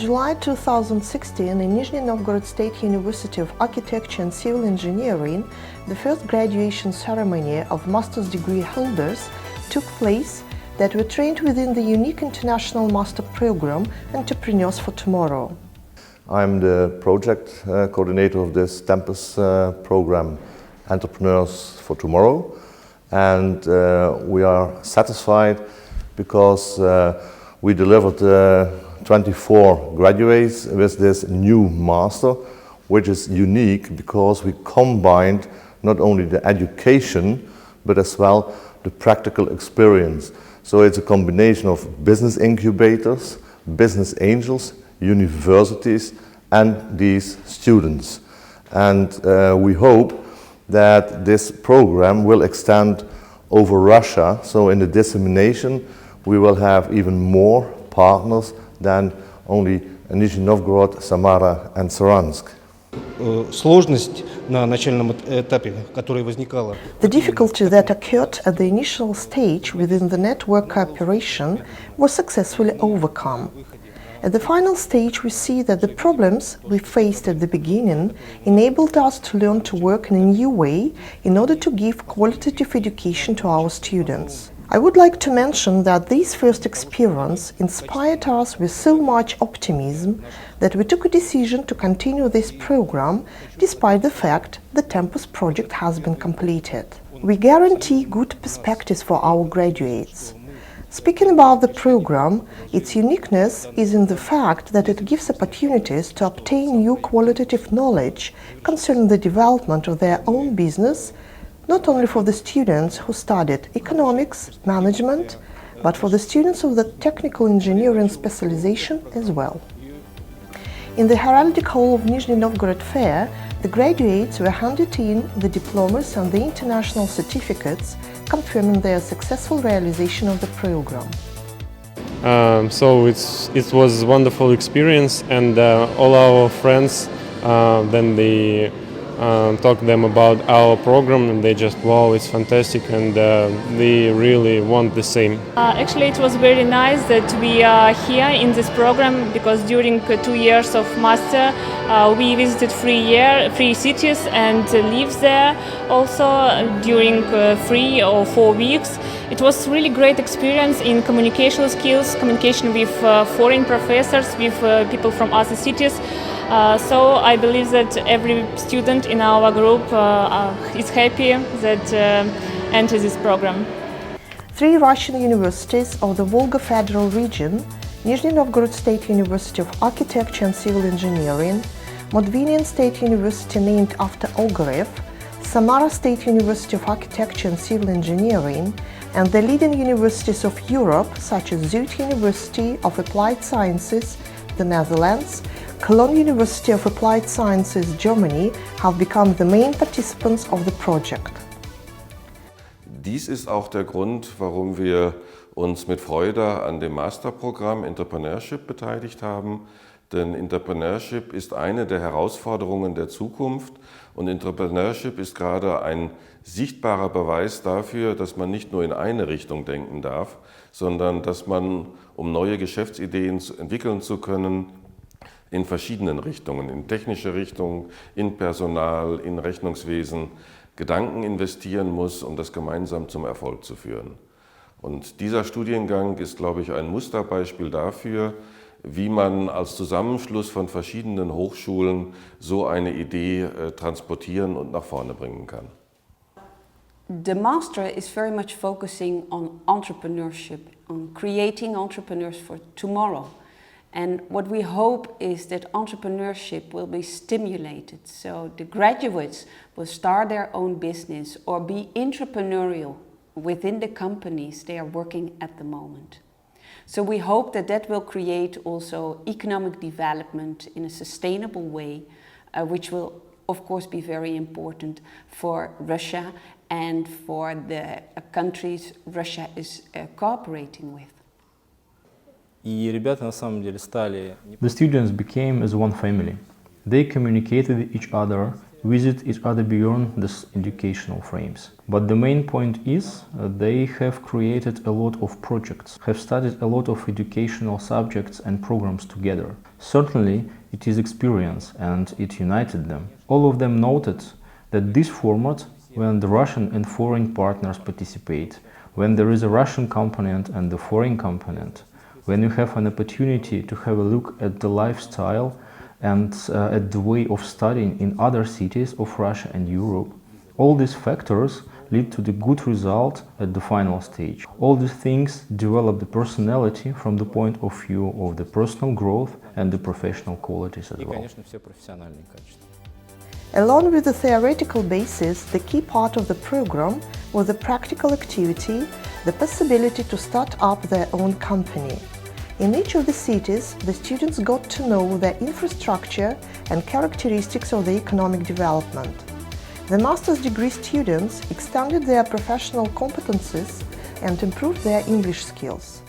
July 2016, in Nizhny Novgorod State University of Architecture and Civil Engineering, the first graduation ceremony of master's degree holders took place that were trained within the unique international master program Entrepreneurs for Tomorrow. I'm the project coordinator of this campus program Entrepreneurs for Tomorrow, and we are satisfied because we delivered 24 graduates with this new master, which is unique because we combined not only the education but as well the practical experience. So it's a combination of business incubators, business angels, universities and these students. And we hope that this program will extend over Russia, so in the dissemination we will have even more partners than only Nizhny Novgorod, Samara and Saransk. Сложность на начальном этапе, которая возникала. The difficulty that occurred at the initial stage within the network cooperation was successfully overcome. At the final stage, we see that the problems we faced at the beginning enabled us to learn to work in a new way in order to give qualitative education to our students. I would like to mention that this first experience inspired us with so much optimism that we took a decision to continue this program despite the fact the Tempus project has been completed. We guarantee good perspectives for our graduates. Speaking about the program, its uniqueness is in the fact that it gives opportunities to obtain new qualitative knowledge concerning the development of their own business, not only for the students who studied economics, management, but for the students of the technical engineering specialization as well. In the heraldic hall of Nizhny Novgorod Fair, the graduates were handed in the diplomas and the international certificates confirming their successful realization of the program. So it was a wonderful experience, and all our friends then they talked them about our program, and they just, wow, it's fantastic, and they really want the same. Actually, it was very nice that we are here in this program, because during 2 years of master we visited three cities and lived there also during 3 or 4 weeks. It was really great experience in communication skills, communication with foreign professors, with people from other cities. So I believe that every student in our group is happy that enter this program. 3 Russian universities of the Volga Federal Region, Nizhny Novgorod State University of Architecture and Civil Engineering, Modvinian State University named after Ogarev, Samara State University of Architecture and Civil Engineering, and the leading universities of Europe such as Zuid University of Applied Sciences, the Netherlands, Cologne University of Applied Sciences, Germany, have become the main participants of the project. Dies ist auch der Grund, warum wir uns mit Freude an dem Masterprogramm Entrepreneurship beteiligt haben. Denn Entrepreneurship ist eine der Herausforderungen der Zukunft, und Entrepreneurship ist gerade ein sichtbarer Beweis dafür, dass man nicht nur in eine Richtung denken darf, sondern dass man, um neue Geschäftsideen entwickeln zu können, in verschiedenen Richtungen, in technische Richtungen, in Personal, in Rechnungswesen, Gedanken investieren muss, um das gemeinsam zum Erfolg zu führen. Und dieser Studiengang ist, glaube ich, ein Musterbeispiel dafür, wie man als Zusammenschluss von verschiedenen Hochschulen so eine Idee transportieren und nach vorne bringen kann. The master is very much focusing on entrepreneurship, on creating entrepreneurs for tomorrow. And what we hope is that entrepreneurship will be stimulated, so the graduates will start their own business or be entrepreneurial within the companies they are working at the moment. So we hope that that will create also economic development in a sustainable way, which will of course be very important for Russia and for the countries Russia is cooperating with. The students became as one family. They communicated with each other visit each other beyond these educational frames. But the main point is they have created a lot of projects, have studied a lot of educational subjects and programs together. Certainly, it is experience and it united them. All of them noted that this format, when the Russian and foreign partners participate, when there is a Russian component and the foreign component, when you have an opportunity to have a look at the lifestyle and at the way of studying in other cities of Russia and Europe, all these factors lead to the good result at the final stage. All these things develop the personality from the point of view of the personal growth and the professional qualities as well. Along with the theoretical basis, the key part of the program was the practical activity, the possibility to start up their own company. In each of the cities, the students got to know the infrastructure and characteristics of the economic development. The master's degree students extended their professional competencies and improved their English skills.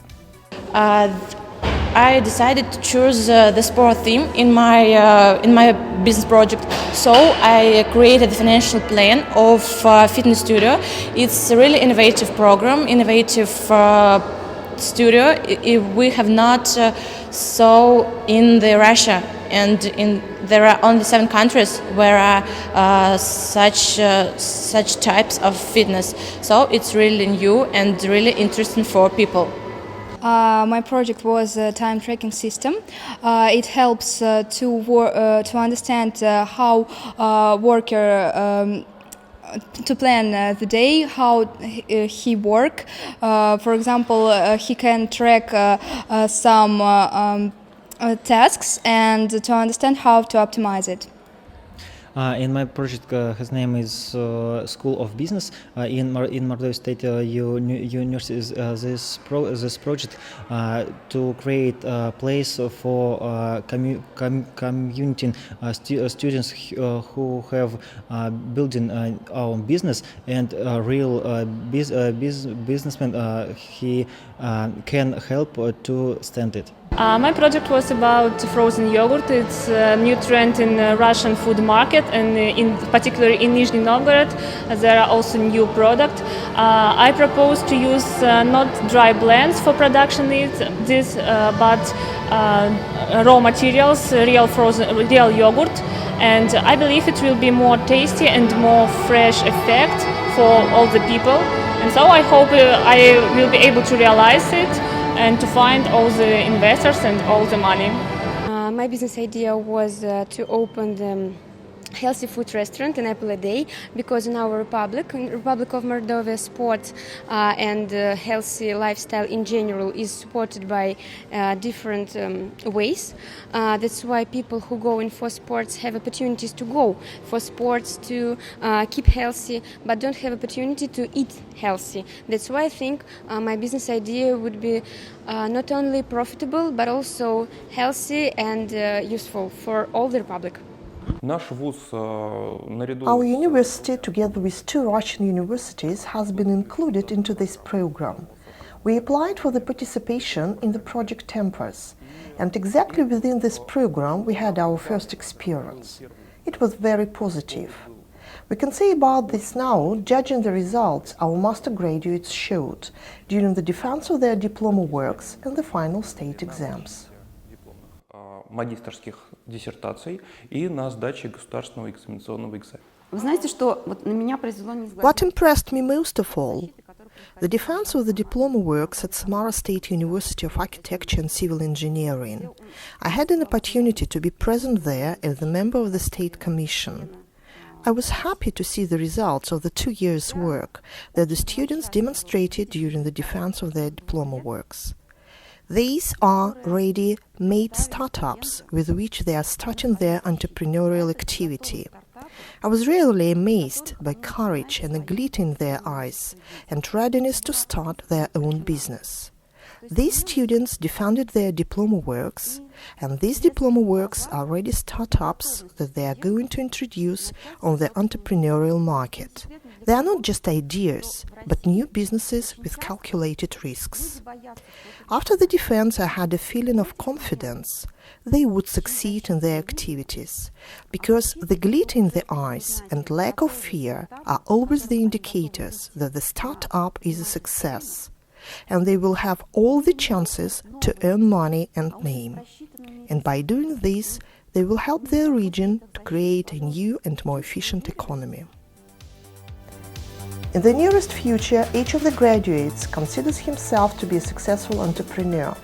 I decided to choose the sport theme in my business project. So I created a financial plan of fitness studio. It's a really innovative program, innovative studio we have not saw in Russia, and there are only 7 countries where are such types of fitness. So it's really new and really interesting for people. My project was a time tracking system. It helps to understand how worker to plan the day, how he work. For example, he can track some tasks and to understand how to optimize it. In my project, his name is School of Business. In Mordovia State University, this project to create a place for community students who have building our own business, and real businessman he can help to stand it. My project was about frozen yogurt. It's a new trend in Russian food market, and in particular in Nizhny Novgorod there are also new products. I propose to use not dry blends for production this, but raw materials, real yogurt, and I believe it will be more tasty and more fresh effect for all the people. And so I hope I will be able to realize it and to find all the investors and all the money. My business idea was to open the healthy food restaurant in Apple a day, because in our republic, in Republic of Moldova, sports and healthy lifestyle in general is supported by different ways. That's why people who go in for sports have opportunities to go for sports to keep healthy, but don't have opportunity to eat healthy. That's why I think my business idea would be not only profitable but also healthy and useful for all the republic. Our university, together with 2 Russian universities, has been included into this program. We applied for the participation in the project Tempus, and exactly within this program we had our first experience. It was very positive. We can say about this now, judging the results our master graduates showed during the defense of their diploma works and the final state exams. Магистрских диссертаций и на сдаче государственного экзаменационного экзамена. Вы знаете, что вот на меня произвело неизгладимое. What impressed me most of all, the defense of the diploma works at Samara State University of Architecture and Civil Engineering. I had an opportunity to be present there as a member of the State Commission. I was happy to see the results of the 2 years' work that the students demonstrated during the defense of their diploma works. These are ready-made startups with which they are starting their entrepreneurial activity. I was really amazed by courage and a glitter in their eyes and readiness to start their own business. These students defended their diploma works, and these diploma works are already startups that they are going to introduce on the entrepreneurial market. They are not just ideas, but new businesses with calculated risks. After the defense, I had a feeling of confidence. They would succeed in their activities, because the glitter in the eyes and lack of fear are always the indicators that the startup is a success, and they will have all the chances to earn money and name. And by doing this, they will help their region to create a new and more efficient economy. In the nearest future, each of the graduates considers himself to be a successful entrepreneur.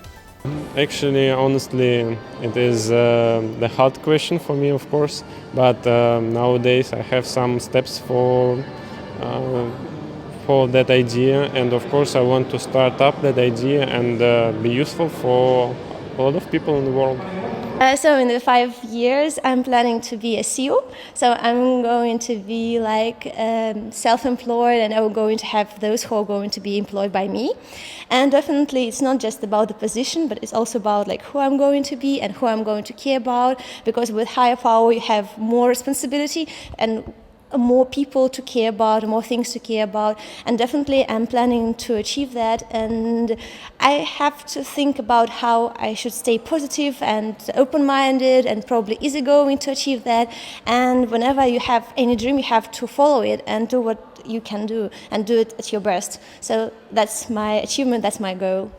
Actually, honestly, it is the hard question for me, of course, but nowadays I have some steps for that idea, and of course I want to start up that idea and be useful for a lot of people in the world. So in the 5 years, I'm planning to be a CEO. So I'm going to be like self-employed, and I'm going to have those who are going to be employed by me. And definitely, it's not just about the position, but it's also about like who I'm going to be and who I'm going to care about. Because with higher power, you have more responsibility and more people to care about, more things to care about, and definitely I'm planning to achieve that. And I have to think about how I should stay positive and open-minded and probably easygoing to achieve that. And whenever you have any dream, you have to follow it and do what you can do and do it at your best. So that's my achievement, that's my goal.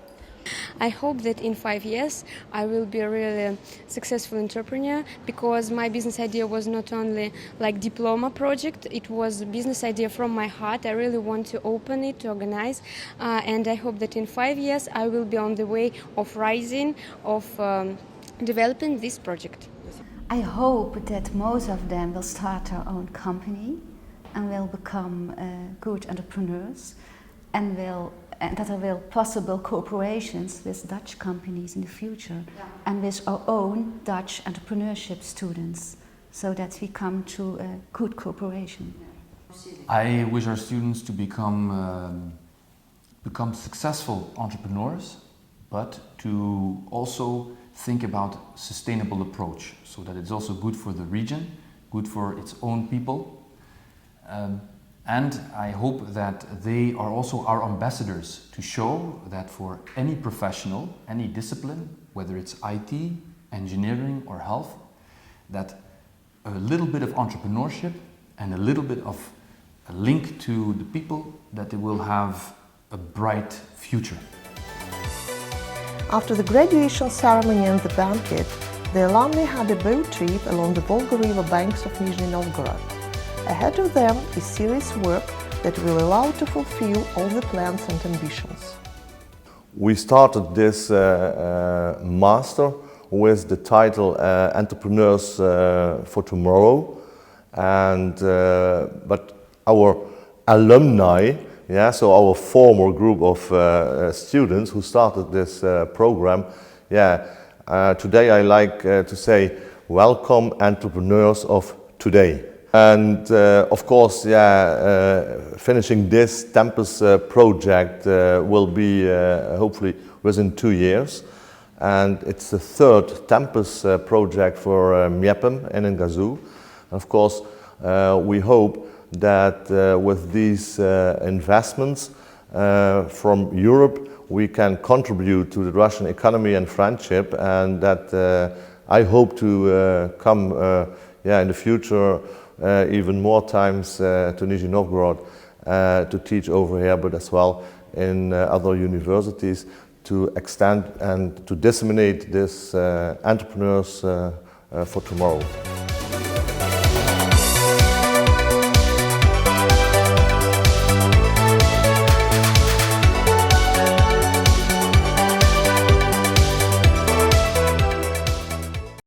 I hope that in 5 years I will be a really successful entrepreneur, because my business idea was not only like diploma project, it was a business idea from my heart. I really want to open it, to organize, and I hope that in 5 years I will be on the way of rising, of developing this project. I hope that most of them will start their own company and will become good entrepreneurs, and that there will possible cooperations with Dutch companies in the future, and with our own Dutch entrepreneurship students, so that we come to a good cooperation. I wish our students to become successful entrepreneurs, but to also think about sustainable approach, so that it's also good for the region, good for its own people. And I hope that they are also our ambassadors to show that for any professional, any discipline, whether it's IT, engineering or health, that a little bit of entrepreneurship and a little bit of a link to the people, that they will have a bright future. After the graduation ceremony and the banquet, the alumni had a boat trip along the Volga River banks of Nizhny Novgorod. Ahead of them is serious work that will allow to fulfill all the plans and ambitions. We started this master with the title Entrepreneurs for Tomorrow, and but our alumni, so our former group of students who started this program, today I like to say welcome entrepreneurs of today. And of course, finishing this Tempus project will be hopefully within 2 years. And it's the third Tempus project for Miepem and in Gazu. Of course, we hope that with these investments from Europe, we can contribute to the Russian economy and friendship, and that I hope to come in the future even more times to Nizhny Novgorod to teach over here, but as well in other universities, to extend and to disseminate this entrepreneurs for tomorrow.